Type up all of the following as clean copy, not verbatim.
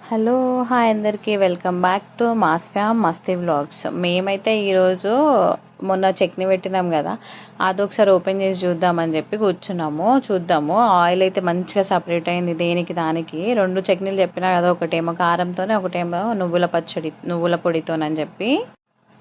Hello hi అందరికీ welcome back to mass ఫ్యామ్ మస్తీ vlogs. మేమైతే ఈరోజు మొన్న చట్నీ పెట్టినాం కదా, అదొకసారి ఓపెన్ చేసి చూద్దామని చెప్పి కూర్చున్నాము. చూద్దాము. ఆయిల్ అయితే మంచిగా సపరేట్ అయింది దేనికి దానికి. రెండు చట్నీలు చెప్పినా కదా, ఒకటేమో కారంతోనే ఒకటేమో నువ్వుల పొడితోనని చెప్పి.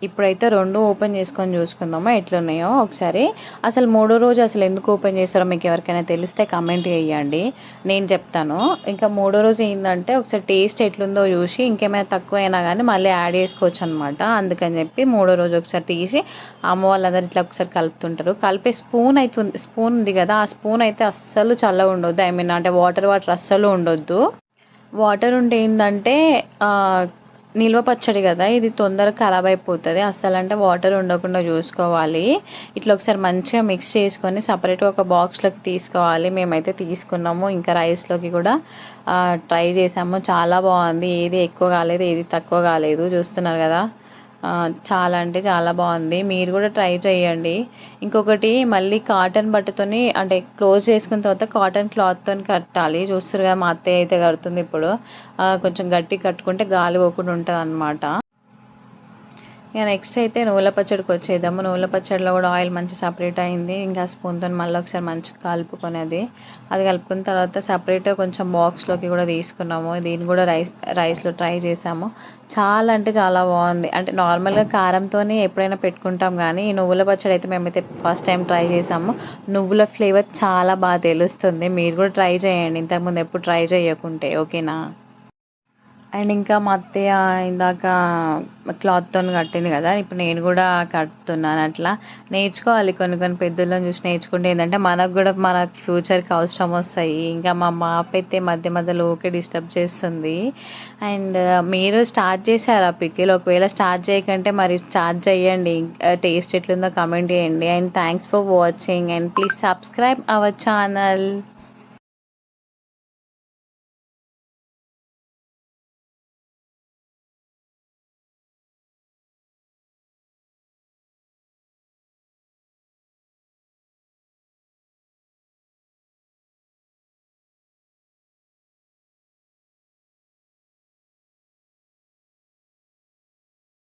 ఇప్పుడైతే రెండు ఓపెన్ చేసుకొని చూసుకుందామా ఎట్లున్నాయో ఒకసారి. అసలు మూడో రోజు అసలు ఎందుకు ఓపెన్ చేస్తారో మీకు ఎవరికైనా తెలిస్తే కమెంట్ చేయండి, నేను చెప్తాను. ఇంకా మూడో రోజు ఏంటంటే ఒకసారి టేస్ట్ ఎట్లుందో చూసి ఇంకేమైనా తక్కువ అయినా కానీ మళ్ళీ యాడ్ చేసుకోవచ్చు అనమాట. అందుకని చెప్పి మూడో రోజు ఒకసారి తీసి అమ్మ వాళ్ళందరూ ఇట్లా ఒకసారి కలుపుతుంటారు. కలిపే స్పూన్ ఉంది కదా, ఆ స్పూన్ అయితే అస్సలు చల్లగా ఉండొద్దు. ఐ మీన్ అంటే వాటర్ అస్సలు ఉండొద్దు. వాటర్ ఉంటే ఏంటంటే నిల్వ పచ్చడి కదా, ఇది తొందరగా ఖరాబ్ అయిపోతుంది. అస్సలు అంటే వాటర్ ఉండకుండా చూసుకోవాలి. ఇట్లా ఒకసారి మంచిగా మిక్స్ చేసుకొని సపరేట్గా ఒక బాక్స్లోకి తీసుకోవాలి. మేమైతే తీసుకున్నాము. ఇంకా రైస్లోకి కూడా ట్రై చేసాము. చాలా బాగుంది. ఏది ఎక్కువ కాలేదు, ఏది తక్కువ కాలేదు. చూస్తున్నారు కదా, చాలా అంటే చాలా బాగుంది. మీరు కూడా ట్రై చేయండి. ఇంకొకటి మళ్ళీ కాటన్ బట్టతోని అంటే క్లోజ్ చేసుకున్న తర్వాత కాటన్ క్లాత్తో కట్టాలి. చూస్తారు కదా, మా అత్తయ్య అయితే కడుతుంది ఇప్పుడు. కొంచెం గట్టి కట్టుకుంటే గాలి పోకుండా ఉంటుంది అనమాట. ఇక నెక్స్ట్ అయితే నువ్వుల పచ్చడికి వచ్చేద్దాము. నువ్వుల పచ్చడిలో కూడా ఆయిల్ మంచి సపరేట్ అయింది. ఇంకా స్పూన్తో మళ్ళీ ఒకసారి మంచిగా కలుపుకొని అది కలుపుకున్న తర్వాత సపరేట్గా కొంచెం బాక్స్లోకి కూడా తీసుకున్నాము. దీన్ని కూడా రైస్లో ట్రై చేసాము. చాలా అంటే చాలా బాగుంది. అంటే నార్మల్గా కారంతోనే ఎప్పుడైనా పెట్టుకుంటాం కానీ ఈ నువ్వుల పచ్చడి అయితే మేమైతే ఫస్ట్ టైం ట్రై చేసాము. నువ్వుల ఫ్లేవర్ చాలా బాగా తెలుస్తుంది. మీరు కూడా ట్రై చేయండి ఇంతకుముందు ఎప్పుడు ట్రై చేయకుంటే, ఓకేనా. అండ్ ఇంకా మా అత్తయ్య ఇందాక క్లాత్తో కట్టింది కదా, ఇప్పుడు నేను కూడా కడుతున్నాను. అట్లా నేర్చుకోవాలి. కొన్ని కొన్ని పెద్దలను చూసి నేర్చుకుంటే ఏంటంటే మనకు కూడా మన ఫ్యూచర్కి అవసరం వస్తాయి. ఇంకా మా పాప అయితే మధ్య మధ్యలో ఓకే డిస్టర్బ్ చేస్తుంది. అండ్ మీరు స్టార్ట్ చేశారు ఆ పికిల్? ఒకవేళ స్టార్ట్ చేయకంటే మరి స్టార్ట్ చేయండి. టేస్ట్ ఎట్లుందో కమెంట్ చేయండి. And thanks for watching and please subscribe our channel.